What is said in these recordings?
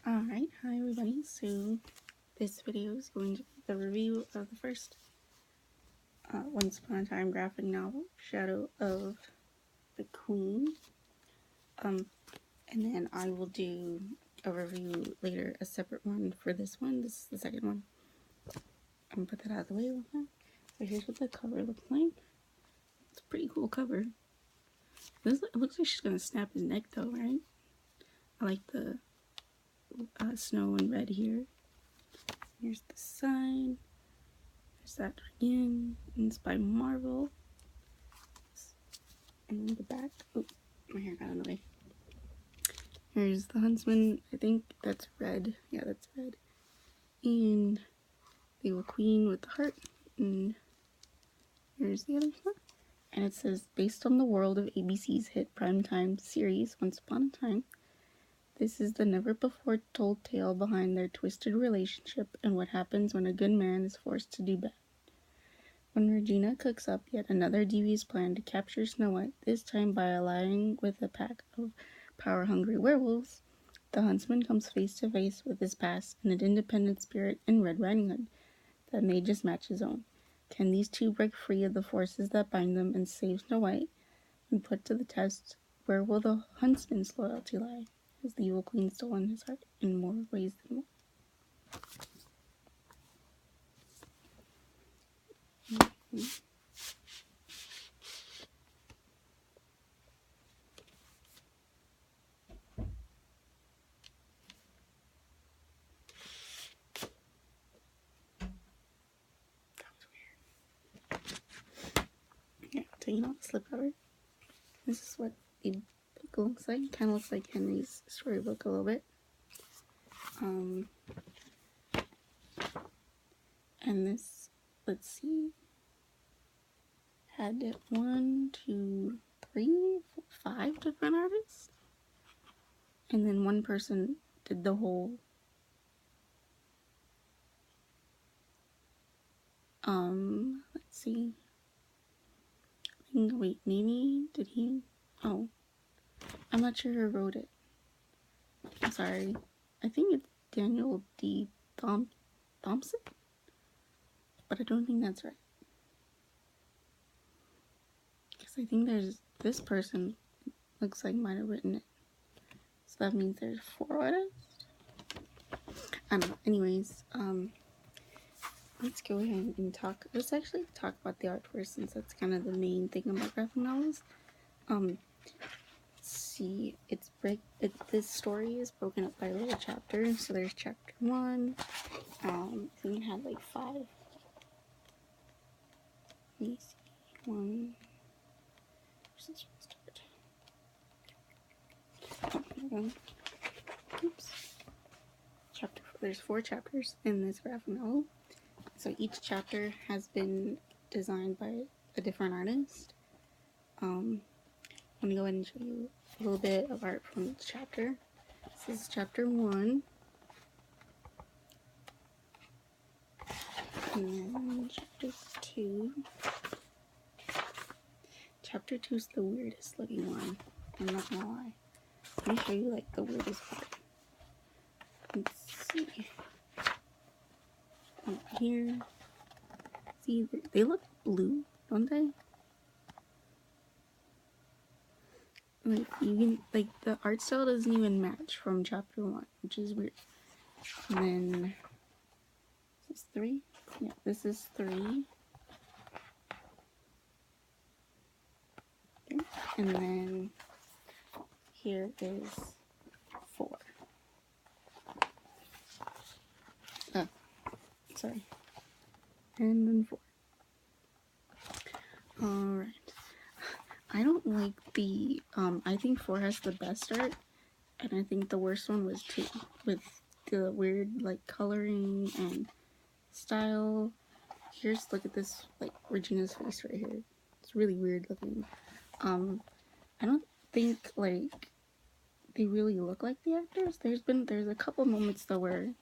Alright, hi everybody. So this video is going to be the review of the first Once Upon a Time graphic novel, Shadow of the Queen. And then I will do a review later, a separate one for this one. This is the second one. I'm gonna put that out of the way real quick. So here's what the cover looks like. It's a pretty cool cover. It looks like she's gonna snap his neck though, right? I like the snow and red here. Here's the sign. There's that again. And it's by Marvel. And the back. Oh, my hair got in the way. Here's the Huntsman. I think that's red. Yeah, that's red. And the Evil Queen with the heart. And here's the other one. And it says, based on the world of ABC's hit primetime series, Once Upon a Time, this is the never-before-told tale behind their twisted relationship and what happens when a good man is forced to do bad. When Regina cooks up yet another devious plan to capture Snow White, this time by allying with a pack of power-hungry werewolves, the huntsman comes face to face with his past and an independent spirit in Red Riding Hood that may just match his own. Can these two break free of the forces that bind them and save Snow White? When put to the test, where will the huntsman's loyalty lie? Has the evil queen stolen his heart in more ways than one? Yeah, taking off the slipcover. This is what the book looks like. Kind of looks like Henry's storybook a little bit. And this, let's see, had 1, 2, 3, 4, 5 different artists. And then one person did the whole, let's see. Wait, maybe, did he? Oh, I'm not sure who wrote it. I'm sorry. I think it's Daniel D. Thompson? But I don't think that's right. Because I think there's, this person looks like might have written it. So that means there's 4 artists? I don't know. Anyways, let's go ahead and let's actually talk about the art first, since that's kind of the main thing about graphic novels. Let's see, this story is broken up by little chapters. So there's chapter 1. I think it had like 5. Let me see. 1. Where's this one start? Oops. There's 4 chapters in this graphic novel. So each chapter has been designed by a different artist. I'm gonna go ahead and show you a little bit of art from each chapter. This is chapter 1. And then chapter 2. Chapter 2 is the weirdest looking one. I'm not gonna lie. Let me show you like the weirdest part. Let's see. Here. See, they look blue, don't they? Like, you can, like, the art style doesn't even match from chapter 1, which is weird. And then, this is 3? Yeah, this is 3. Okay. And then, here is 4. Oh, sorry. And then 4. Alright. I don't like the, I think 4 has the best art, and I think the worst one was 2, with the weird, like, coloring and style. Look at this, like, Regina's face right here. It's really weird looking. I don't think, like, they really look like the actors. There's a couple moments, though, where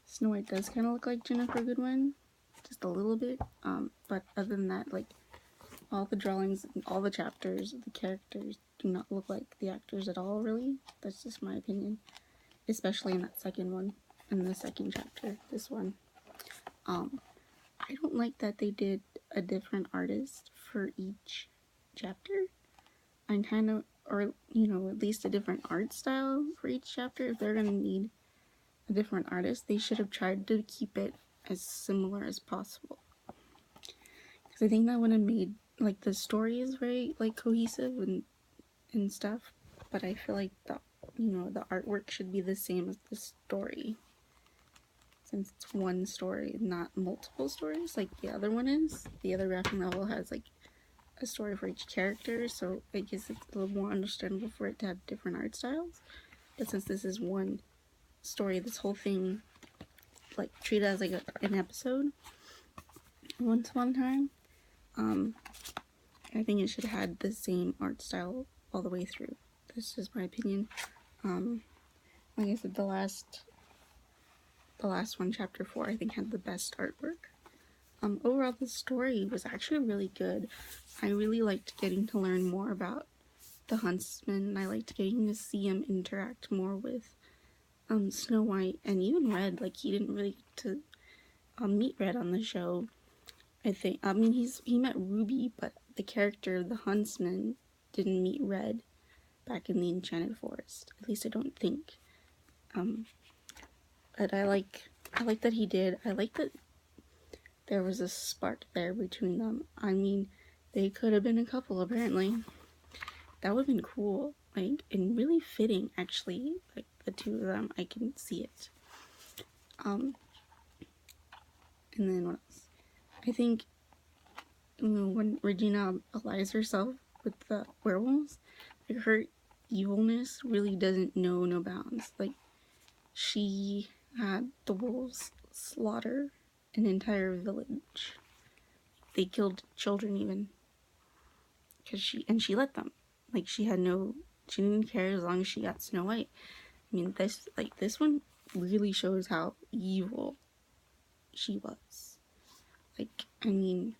Snow White does kind of look like Ginnifer Goodwin, just a little bit, but other than that, like, all the drawings, all the chapters, the characters do not look like the actors at all, really. That's just my opinion. especially in that second one, in the second chapter, this one. I don't like that they did a different artist for each chapter. I'm kind of, or, you know, at least a different art style for each chapter. If they're going to need a different artist, they should have tried to keep it as similar as possible. Because I think that would have made, like, the story is very, like, cohesive and stuff. But I feel like the, you know, the artwork should be the same as the story. Since it's one story, not multiple stories, like the other one is. The other graphic novel has, like, a story for each character, so I guess it's a little more understandable for it to have different art styles. But since this is one story, this whole thing, like, treated as like an episode once upon a time, I think it should have had the same art style all the way through. That's just my opinion. Like I said, the last one, chapter 4, I think had the best artwork. Overall, the story was actually really good. I really liked getting to learn more about the huntsman. I liked getting to see him interact more with Snow White and even Red. Like, he didn't really get to meet Red on the show. I mean, he met Ruby, but the character, the huntsman, didn't meet Red back in the Enchanted Forest. At least I don't think. But I like that he did. I like that there was a spark there between them. I mean, they could have been a couple, apparently. That would have been cool. Like, and really fitting, actually. Like, the two of them, I can see it. And then what else? I think, you know, when Regina allies herself with the werewolves, like, her evilness really doesn't know no bounds. Like, she had the wolves slaughter an entire village. They killed children even. Because she let them. Like, she didn't care as long as she got Snow White. I mean, this one really shows how evil she was. Like, I mean,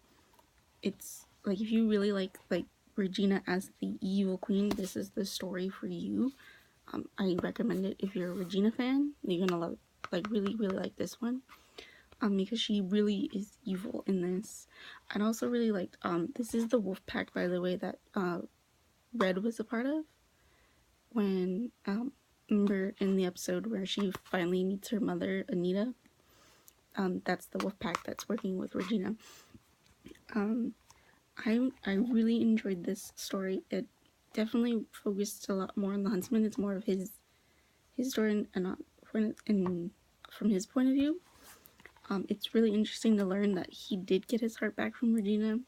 it's, like, if you really like Regina as the evil queen, this is the story for you. I recommend it if you're a Regina fan. You're gonna love it. Like, really, really like this one. Because she really is evil in this. I'd also really liked, this is the wolf pack, by the way, that, Red was a part of. When, remember in the episode where she finally meets her mother, Anita? That's the wolf pack that's working with Regina. I really enjoyed this story. It definitely focused a lot more on the huntsman. It's more of his story and not from his point of view. It's really interesting to learn that he did get his heart back from Regina,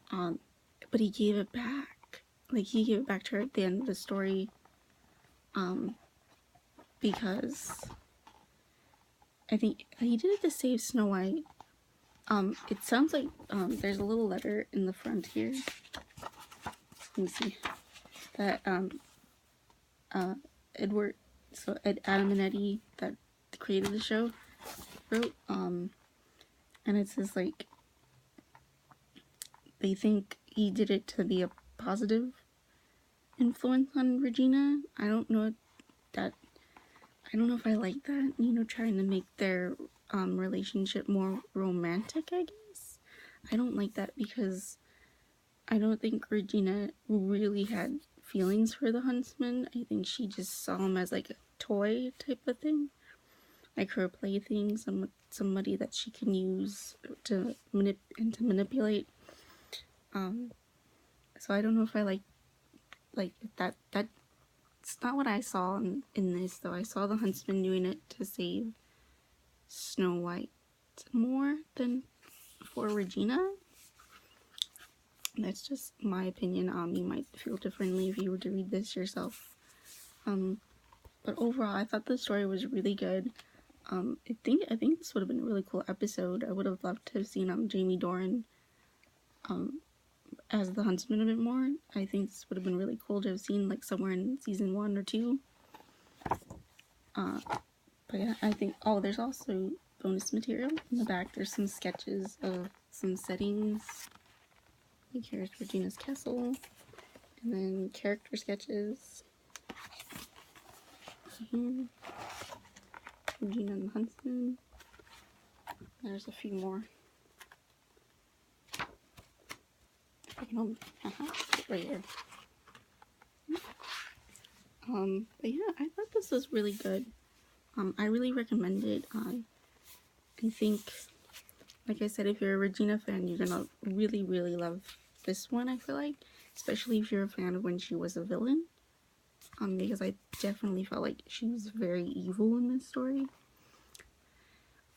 but he gave it back. Like, he gave it back to her at the end of the story, because I think he did it to save Snow White. It sounds like there's a little letter in the front here. Let me see. That Adam and Eddie, that created the show, wrote. And it says, like, they think he did it to be a positive influence on Regina. I don't know if I like that, you know, trying to make their relationship more romantic, I guess. I don't like that because I don't think Regina really had feelings for the huntsman. I think she just saw him as, like, a toy type of thing. Like, her plaything, somebody that she can use to manipulate. So I don't know if I like that. That's not what I saw in this, though. I saw the huntsman doing it to save Snow White more than for Regina. That's just my opinion. You might feel differently if you were to read this yourself. But overall, I thought the story was really good. I think this would have been a really cool episode. I would have loved to have seen Jamie Dornan as the huntsman a bit more. I think this would have been really cool to have seen, like, somewhere in season 1 or 2. But yeah, I think, there's also bonus material in the back. There's some sketches of some settings. I think here's Regina's castle, and then character sketches. here. Regina and the Huntsman. There's a few more. If I can open right here. But yeah, I thought this was really good. I really recommend it. I think, like I said, if you're a Regina fan, you're gonna really, really love this one, I feel like. Especially if you're a fan of when she was a villain. Because I definitely felt like she was very evil in this story.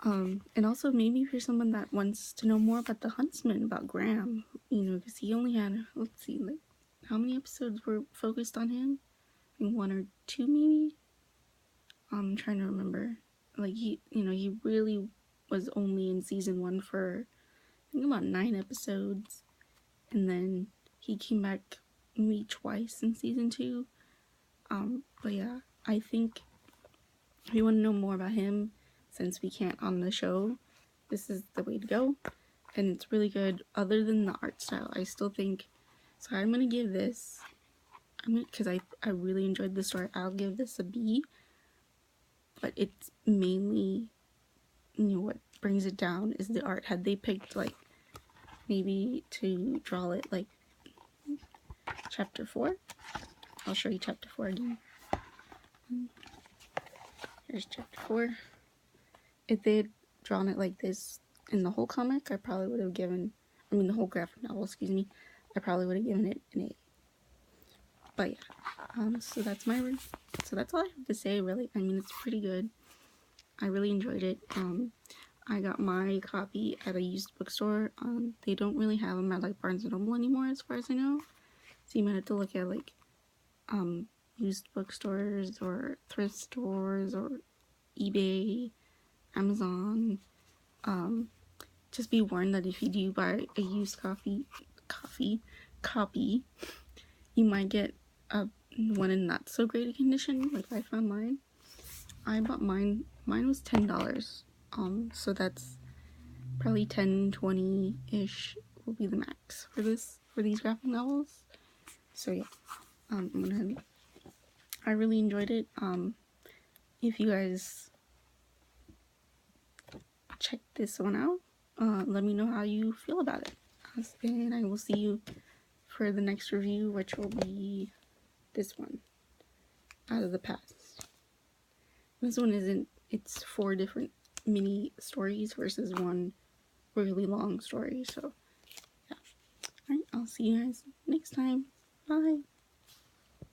And also maybe if you're someone that wants to know more about the Huntsman, about Graham, you know, because he only had, let's see, like, how many episodes were focused on him? I think 1 or 2 maybe? I'm trying to remember. Like, he, you know, he really was only in season 1 for, I think, about 9 episodes. And then he came back maybe twice in season 2. But yeah, I think if you want to know more about him, since we can't on the show, this is the way to go. And it's really good. Other than the art style, I still think, so I'm gonna give this, because I really enjoyed the story, I'll give this a B. But it's mainly, you know, what brings it down is the art. Had they picked, like, maybe to draw it like chapter 4, I'll show you chapter 4 again. Here's chapter 4. If they had drawn it like this in the whole comic, I probably would have given, the whole graphic novel, excuse me, I probably would have given it an 8. But yeah, so that's all I have to say, really. I mean, it's pretty good. I really enjoyed it. I got my copy at a used bookstore. They don't really have them at, like, Barnes & Noble anymore, as far as I know. So you might have to look at, like, used bookstores or thrift stores or eBay, Amazon. Just be warned that if you do buy a used copy, you might get one in not so great a condition. Like I found mine. I bought mine. Mine was $10. So that's probably 10, 20-ish will be the max for these graphic novels. So yeah, I really enjoyed it. If you guys check this one out, let me know how you feel about it. And I will see you for the next review, which will be this one, Out of the Past. This one isn't, it's 4 different mini stories versus one really long story, so yeah. Alright, I'll see you guys next time. Bye!